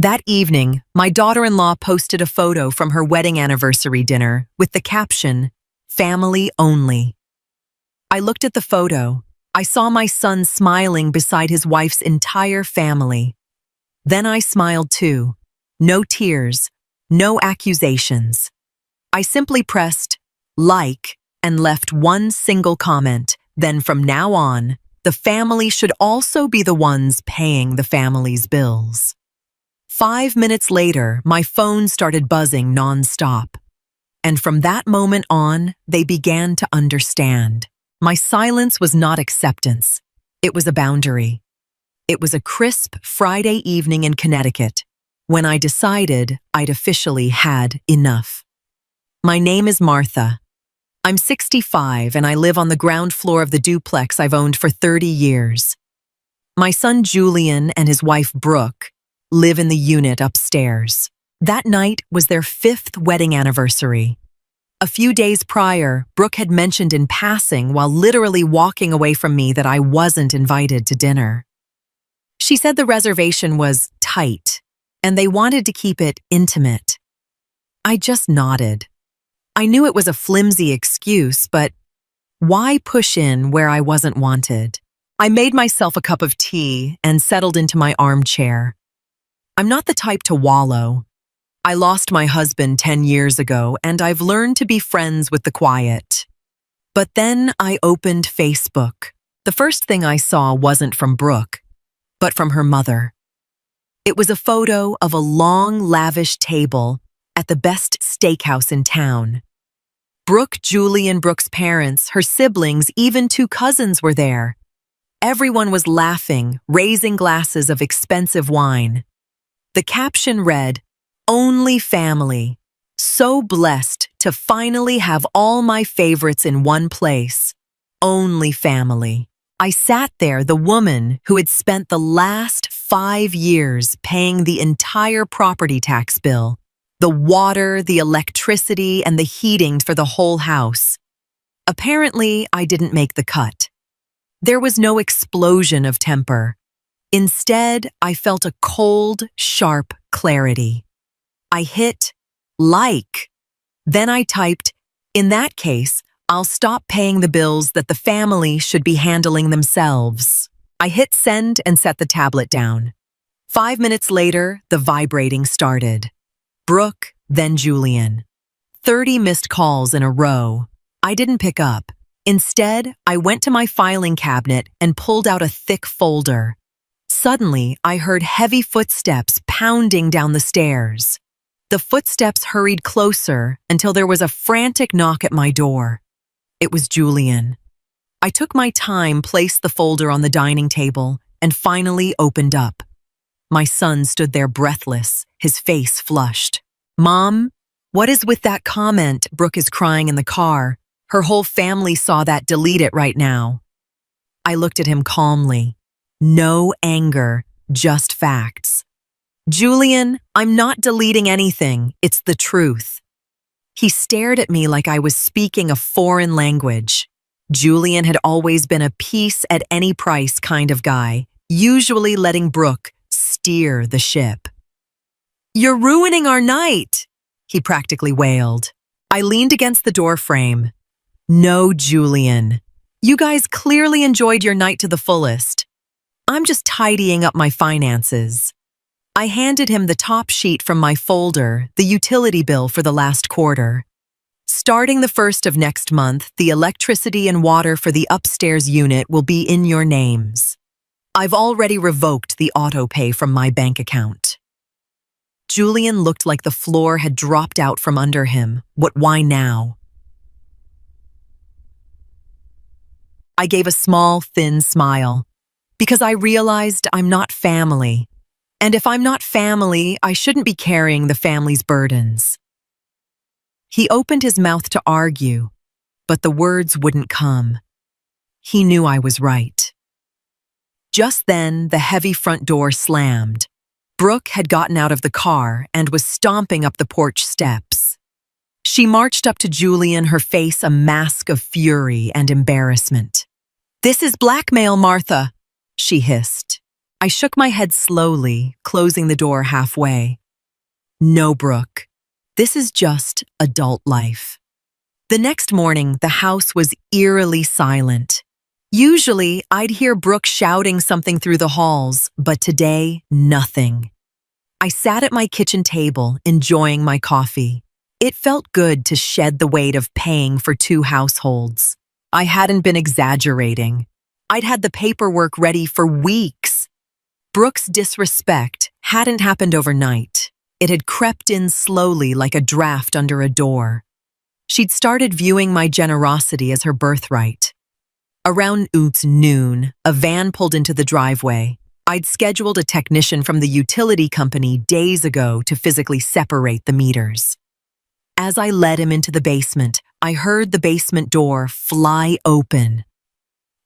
That evening, my daughter-in-law posted a photo from her wedding anniversary dinner with the caption, "Family only." I looked at the photo. I saw my son smiling beside his wife's entire family. Then I smiled too. No tears, no accusations. I simply pressed like and left one single comment. Then from now on, the family should also be the ones paying the family's bills. 5 minutes later, my phone started buzzing nonstop. And from that moment on, they began to understand. My silence was not acceptance. It was a boundary. It was a crisp Friday evening in Connecticut when I decided I'd officially had enough. My name is Martha. I'm 65 and I live on the ground floor of the duplex I've owned for 30 years. My son Julian and his wife Brooke live in the unit upstairs. That night was their 5th wedding anniversary. A few days prior, Brooke had mentioned in passing while literally walking away from me that I wasn't invited to dinner. She said the reservation was tight and they wanted to keep it intimate. I just nodded. I knew it was a flimsy excuse, but why push in where I wasn't wanted? I made myself a cup of tea and settled into my armchair. I'm not the type to wallow. I lost my husband 10 years ago, and I've learned to be friends with the quiet. But then I opened Facebook. The first thing I saw wasn't from Brooke, but from her mother. It was a photo of a long, lavish table at the best steakhouse in town. Brooke, Julie, and Brooke's parents, her siblings, even 2 cousins were there. Everyone was laughing, raising glasses of expensive wine. The caption read, "Only family. So blessed to finally have all my favorites in one place. Only family." I sat there, the woman who had spent the last 5 years paying the entire property tax bill, the water, the electricity, and the heating for the whole house. Apparently, I didn't make the cut. There was no explosion of temper. Instead, I felt a cold, sharp clarity. I hit like. Then I typed, "In that case, I'll stop paying the bills that the family should be handling themselves." I hit send and set the tablet down. 5 minutes later, the vibrating started. Brooke, then Julian. 30 missed calls in a row. I didn't pick up. Instead, I went to my filing cabinet and pulled out a thick folder. Suddenly, I heard heavy footsteps pounding down the stairs. The footsteps hurried closer until there was a frantic knock at my door. It was Julian. I took my time, placed the folder on the dining table, and finally opened up. My son stood there breathless, his face flushed. "Mom, what is with that comment?" Brooke is crying in the car. "Her whole family saw that. Delete it right now." I looked at him calmly. No anger, just facts. "Julian, I'm not deleting anything. It's the truth." He stared at me like I was speaking a foreign language. Julian had always been a peace at any price kind of guy, usually letting Brooke steer the ship. "You're ruining our night," he practically wailed. I leaned against the door frame. "No, Julian. You guys clearly enjoyed your night to the fullest. I'm just tidying up my finances." I handed him the top sheet from my folder, the utility bill for the last quarter. "Starting the 1st of next month, the electricity and water for the upstairs unit will be in your names. I've already revoked the auto pay from my bank account." Julian looked like the floor had dropped out from under him. Why now? I gave a small, thin smile, because I realized I'm not family. And if I'm not family, I shouldn't be carrying the family's burdens. He opened his mouth to argue, but the words wouldn't come. He knew I was right. Just then, the heavy front door slammed. Brooke had gotten out of the car and was stomping up the porch steps. She marched up to Julian, her face a mask of fury and embarrassment. "This is blackmail, Martha," she hissed. I shook my head slowly, closing the door halfway. No, Brooke. This is just adult life. The next morning, the house was eerily silent. Usually, I'd hear Brooke shouting something through the halls, but today, nothing. I sat at my kitchen table, enjoying my coffee. It felt good to shed the weight of paying for 2 households. I hadn't been exaggerating. I'd had the paperwork ready for weeks. Brooke's disrespect hadn't happened overnight. It had crept in slowly like a draft under a door. She'd started viewing my generosity as her birthright. Around noon, a van pulled into the driveway. I'd scheduled a technician from the utility company days ago to physically separate the meters. As I led him into the basement, I heard the basement door fly open.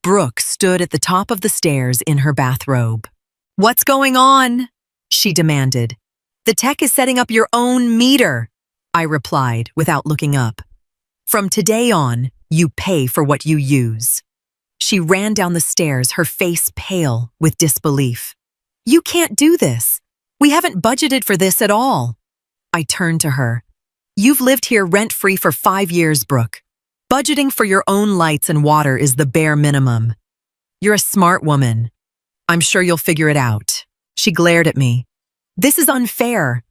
Brooke stood at the top of the stairs in her bathrobe. "What's going on?" she demanded. "The tech is setting up your own meter," I replied without looking up. "From today on, you pay for what you use." She ran down the stairs, her face pale with disbelief. "You can't do this. We haven't budgeted for this at all." I turned to her. "You've lived here rent-free for 5 years, Brooke. Budgeting for your own lights and water is the bare minimum. You're a smart woman. I'm sure you'll figure it out." She glared at me. "This is unfair.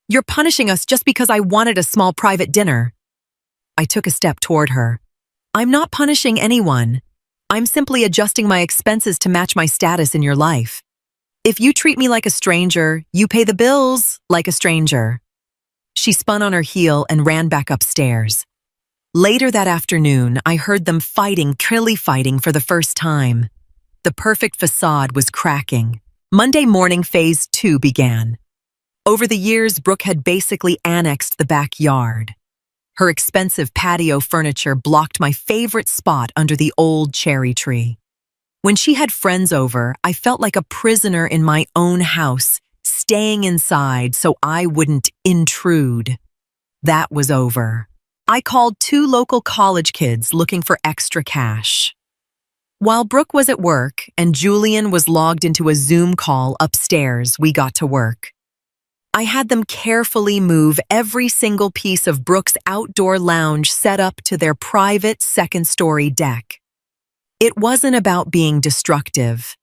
You're punishing us just because I wanted a small private dinner." I took a step toward her. "I'm not punishing anyone. I'm simply adjusting my expenses to match my status in your life. If you treat me like a stranger, you pay the bills like a stranger." She spun on her heel and ran back upstairs. Later that afternoon, I heard them fighting for the first time. The perfect facade was cracking. Monday morning, phase 2 began. Over the years, Brooke had basically annexed the backyard. Her expensive patio furniture blocked my favorite spot under the old cherry tree. When she had friends over, I felt like a prisoner in my own house, staying inside so I wouldn't intrude. That was over. I called 2 local college kids looking for extra cash. While Brooke was at work and Julian was logged into a Zoom call upstairs, we got to work. I had them carefully move every single piece of Brooke's outdoor lounge set up to their private 2nd-story deck. It wasn't about being destructive.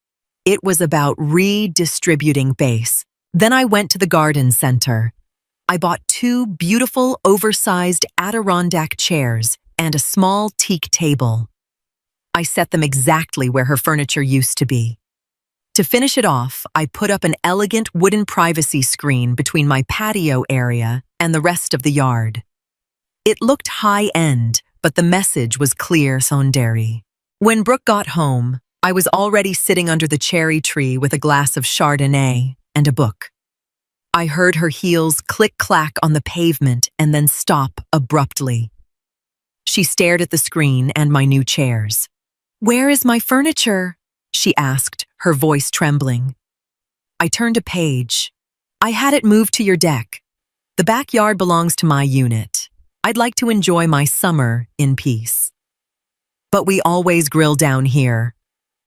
It was about redistributing base. Then I went to the garden center. I bought 2 beautiful, oversized Adirondack chairs and a small teak table. I set them exactly where her furniture used to be. To finish it off, I put up an elegant wooden privacy screen between my patio area and the rest of the yard. It looked high-end, but the message was clear sondary. When Brooke got home, I was already sitting under the cherry tree with a glass of Chardonnay and a book. I heard her heels click-clack on the pavement and then stop abruptly. She stared at the screen and my new chairs. "Where is my furniture?" she asked, her voice trembling. I turned a page. "I had it moved to your deck. The backyard belongs to my unit. I'd like to enjoy my summer in peace." "But we always grill down here,"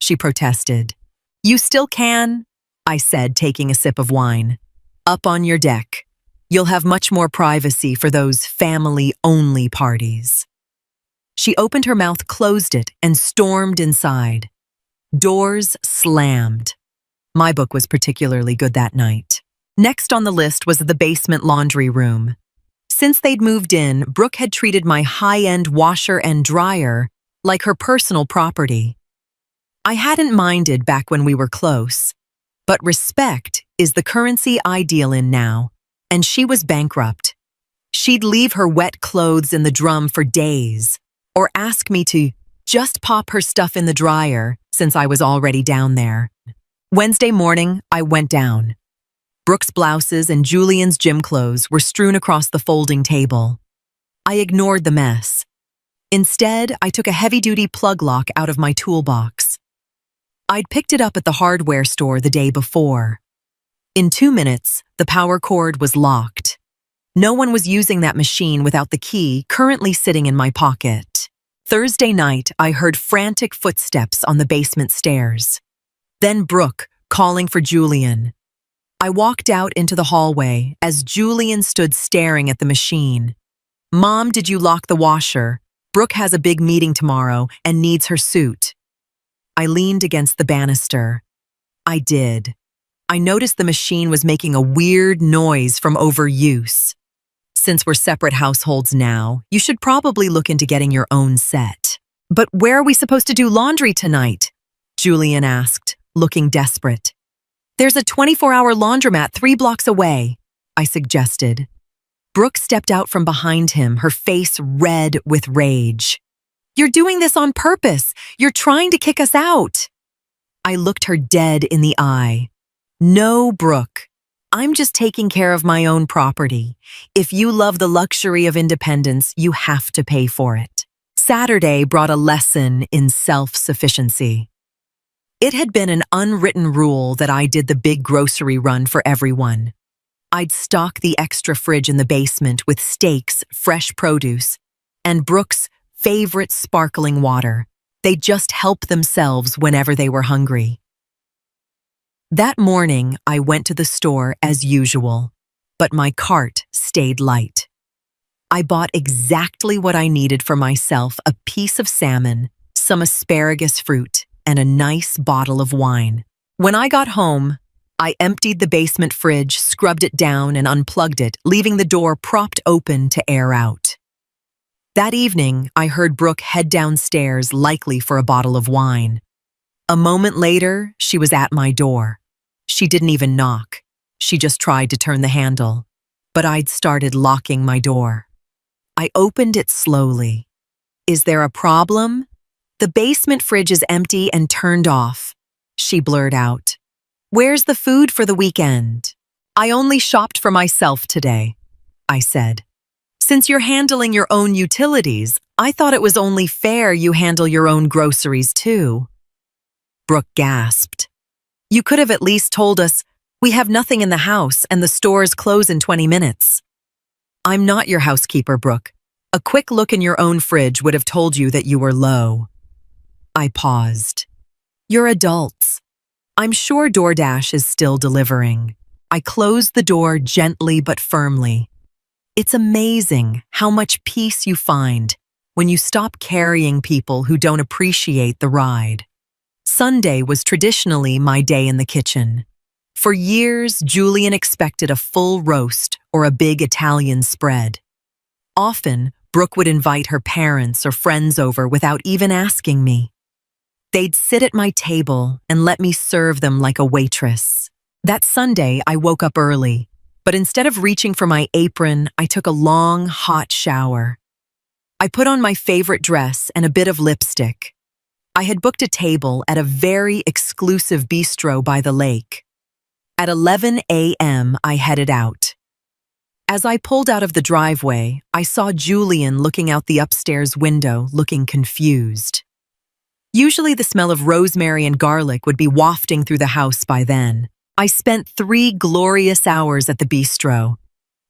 she protested. "You still can," I said, taking a sip of wine. "Up on your deck. You'll have much more privacy for those family-only parties." She opened her mouth, closed it, and stormed inside. Doors slammed. My book was particularly good that night. Next on the list was the basement laundry room. Since they'd moved in, Brooke had treated my high-end washer and dryer like her personal property. I hadn't minded back when we were close, but respect is the currency I deal in now, and she was bankrupt. She'd leave her wet clothes in the drum for days, or ask me to just pop her stuff in the dryer since I was already down there. Wednesday morning, I went down. Brooke's blouses and Julian's gym clothes were strewn across the folding table. I ignored the mess. Instead, I took a heavy-duty plug lock out of my toolbox. I'd picked it up at the hardware store the day before. In 2 minutes, the power cord was locked. No one was using that machine without the key currently sitting in my pocket. Thursday night, I heard frantic footsteps on the basement stairs. Then Brooke calling for Julian. I walked out into the hallway as Julian stood staring at the machine. "Mom, did you lock the washer? Brooke has a big meeting tomorrow and needs her suit." I leaned against the banister. I did. I noticed the machine was making a weird noise from overuse. "Since we're separate households now, you should probably look into getting your own set." "But where are we supposed to do laundry tonight?" Julian asked, looking desperate. "There's a 24-hour laundromat 3 blocks away," I suggested. Brooke stepped out from behind him, her face red with rage. "You're doing this on purpose. You're trying to kick us out." I looked her dead in the eye. "No, Brooke. I'm just taking care of my own property. If you love the luxury of independence, you have to pay for it." Saturday brought a lesson in self-sufficiency. It had been an unwritten rule that I did the big grocery run for everyone. I'd stock the extra fridge in the basement with steaks, fresh produce, and Brooke's favorite sparkling water. They'd just help themselves whenever they were hungry. That morning, I went to the store as usual, but my cart stayed light. I bought exactly what I needed for myself: a piece of salmon, some asparagus fruit, and a nice bottle of wine. When I got home, I emptied the basement fridge, scrubbed it down, and unplugged it, leaving the door propped open to air out. That evening, I heard Brooke head downstairs, likely for a bottle of wine. A moment later, she was at my door. She didn't even knock. She just tried to turn the handle. But I'd started locking my door. I opened it slowly. "Is there a problem?" "The basement fridge is empty and turned off," she blurted out. "Where's the food for the weekend?" "I only shopped for myself today," I said. "Since you're handling your own utilities, I thought it was only fair you handle your own groceries too." Brooke gasped. "You could have at least told us, 'We have nothing in the house and the stores close in 20 minutes.'" "I'm not your housekeeper, Brooke. A quick look in your own fridge would have told you that you were low." I paused. "You're adults. I'm sure DoorDash is still delivering." I closed the door gently but firmly. It's amazing how much peace you find when you stop carrying people who don't appreciate the ride. Sunday was traditionally my day in the kitchen. For years, Julian expected a full roast or a big Italian spread. Often, Brooke would invite her parents or friends over without even asking me. They'd sit at my table and let me serve them like a waitress. That Sunday, I woke up early, but instead of reaching for my apron, I took a long, hot shower. I put on my favorite dress and a bit of lipstick. I had booked a table at a very exclusive bistro by the lake. At 11 a.m., I headed out. As I pulled out of the driveway, I saw Julian looking out the upstairs window, looking confused. Usually the smell of rosemary and garlic would be wafting through the house by then. I spent 3 glorious hours at the bistro.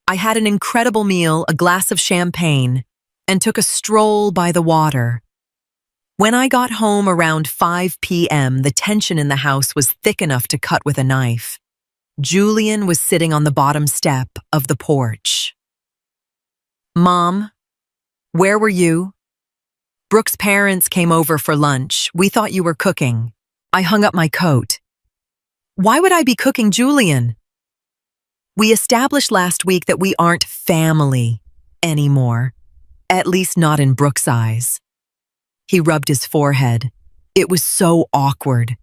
I had an incredible meal, a glass of champagne, and took a stroll by the water. When I got home around 5 p.m., the tension in the house was thick enough to cut with a knife. Julian was sitting on the bottom step of the porch. "Mom, where were you?" "Brooke's parents came over for lunch. We thought you were cooking." I hung up my coat. "Why would I be cooking, Julian?" "We established last week that we aren't family anymore, at least not in Brooke's eyes." He rubbed his forehead. It was so awkward.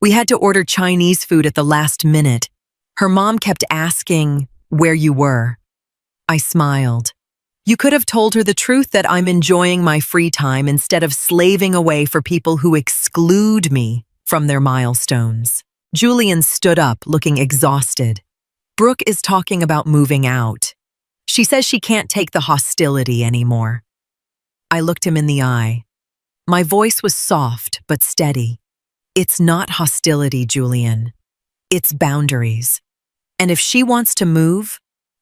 We had to order Chinese food at the last minute. Her mom kept asking where you were. I smiled. "You could have told her the truth, that I'm enjoying my free time instead of slaving away for people who exclude me from their milestones." Julian stood up, looking exhausted. "Brooke is talking about moving out. She says she can't take the hostility anymore." I looked him in the eye. My voice was soft but steady. "It's not hostility, Julian. It's boundaries. And if she wants to move,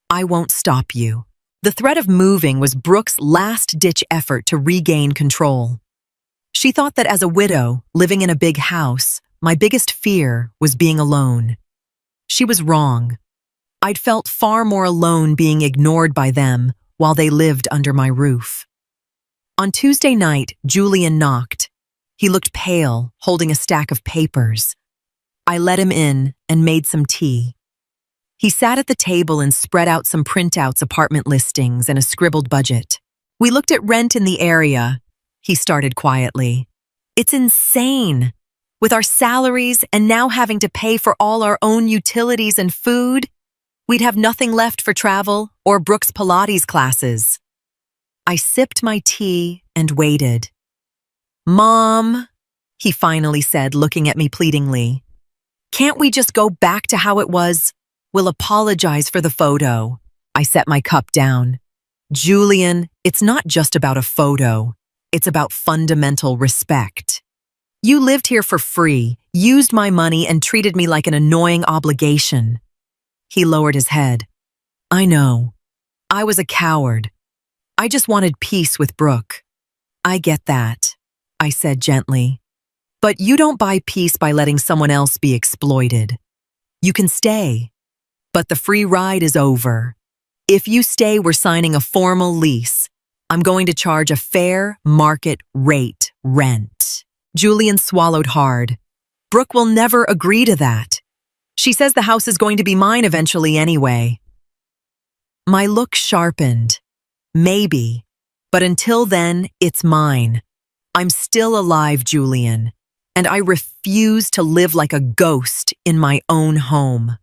I won't stop you." The threat of moving was Brooke's last-ditch effort to regain control. She thought that as a widow, living in a big house, my biggest fear was being alone. She was wrong. I'd felt far more alone being ignored by them while they lived under my roof. On Tuesday night, Julian knocked. He looked pale, holding a stack of papers. I let him in and made some tea. He sat at the table and spread out some printouts, apartment listings, and a scribbled budget. We looked at rent in the area, he started quietly. It's insane. With our salaries and now having to pay for all our own utilities and food, we'd have nothing left for travel or Brooke's Pilates classes. I sipped my tea and waited. Mom, he finally said, looking at me pleadingly. Can't we just go back to how it was? We'll apologize for the photo. I set my cup down. Julian, it's not just about a photo. It's about fundamental respect. You lived here for free, used my money, and treated me like an annoying obligation. He lowered his head. I know. I was a coward. I just wanted peace with Brooke. I get that, I said gently. But you don't buy peace by letting someone else be exploited. You can stay. But the free ride is over. If you stay, we're signing a formal lease. I'm going to charge a fair market rate rent. Julian swallowed hard. Brooke will never agree to that. She says the house is going to be mine eventually anyway. My look sharpened. Maybe. But until then, it's mine. I'm still alive, Julian. And I refuse to live like a ghost in my own home.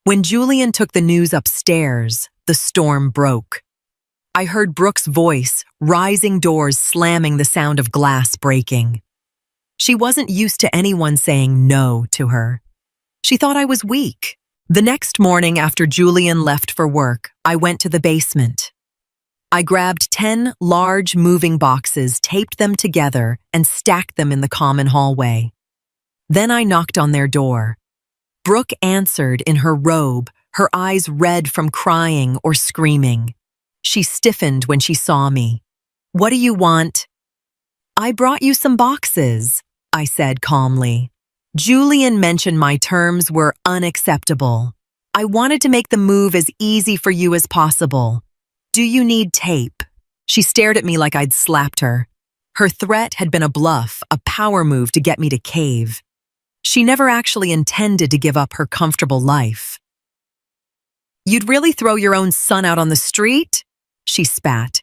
When Julian took the news upstairs, the storm broke. I heard Brooke's voice, rising doors slamming, the sound of glass breaking. She wasn't used to anyone saying no to her. She thought I was weak. The next morning after Julian left for work, I went to the basement. I grabbed 10 large moving boxes, taped them together, and stacked them in the common hallway. Then I knocked on their door. Brooke answered in her robe, her eyes red from crying or screaming. She stiffened when she saw me. What do you want? I brought you some boxes, I said calmly. Julian mentioned my terms were unacceptable. I wanted to make the move as easy for you as possible. Do you need tape? She stared at me like I'd slapped her. Her threat had been a bluff, a power move to get me to cave. She never actually intended to give up her comfortable life. You'd really throw your own son out on the street? She spat.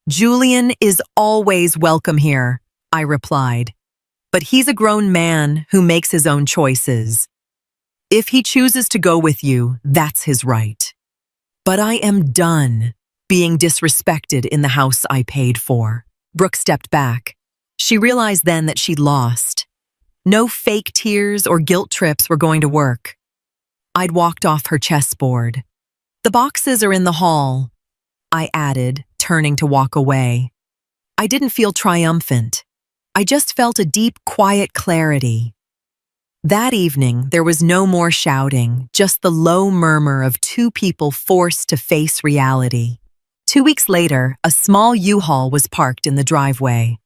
Julian is always welcome here, I replied. But he's a grown man who makes his own choices. If he chooses to go with you, that's his right. But I am done being disrespected in the house I paid for. Brooke stepped back. She realized then that she'd lost. No fake tears or guilt trips were going to work. I'd walked off her chessboard. The boxes are in the hall, I added, turning to walk away. I didn't feel triumphant. I just felt a deep, quiet clarity. That evening, there was no more shouting, just the low murmur of two people forced to face reality. 2 weeks later, a small U-Haul was parked in the driveway.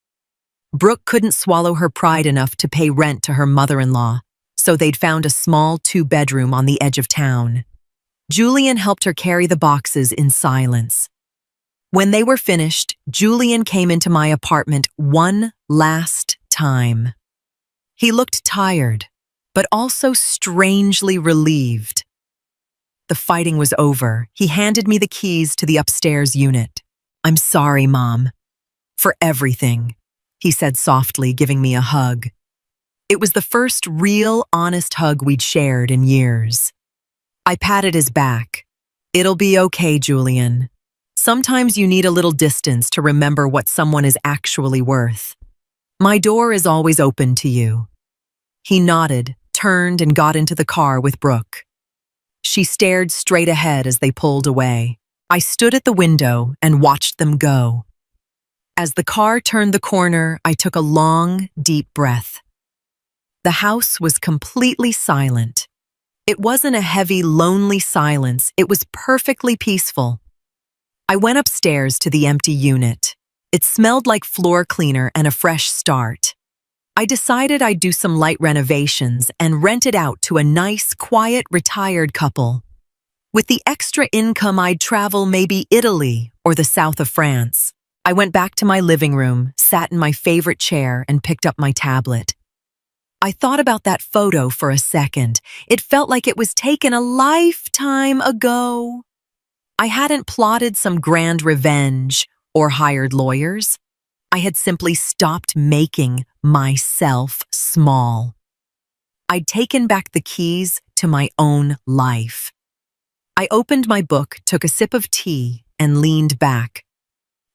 Brooke couldn't swallow her pride enough to pay rent to her mother-in-law, so they'd found a small 2-bedroom on the edge of town. Julian helped her carry the boxes in silence. When they were finished, Julian came into my apartment one last time. He looked tired, but also strangely relieved. The fighting was over. He handed me the keys to the upstairs unit. I'm sorry, Mom, for everything, he said softly, giving me a hug. It was the first real, honest hug we'd shared in years. I patted his back. It'll be okay, Julian. Sometimes you need a little distance to remember what someone is actually worth. My door is always open to you. He nodded, turned, and got into the car with Brooke. She stared straight ahead as they pulled away. I stood at the window and watched them go. As the car turned the corner, I took a long, deep breath. The house was completely silent. It wasn't a heavy, lonely silence. It was perfectly peaceful. I went upstairs to the empty unit. It smelled like floor cleaner and a fresh start. I decided I'd do some light renovations and rent it out to a nice, quiet, retired couple. With the extra income, I'd travel maybe Italy or the south of France. I went back to my living room, sat in my favorite chair, and picked up my tablet. I thought about that photo for a second. It felt like it was taken a lifetime ago. I hadn't plotted some grand revenge or hired lawyers. I had simply stopped making myself small. I'd taken back the keys to my own life. I opened my book, took a sip of tea, and leaned back.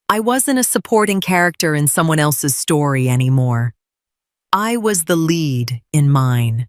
I wasn't a supporting character in someone else's story anymore. I was the lead in mine.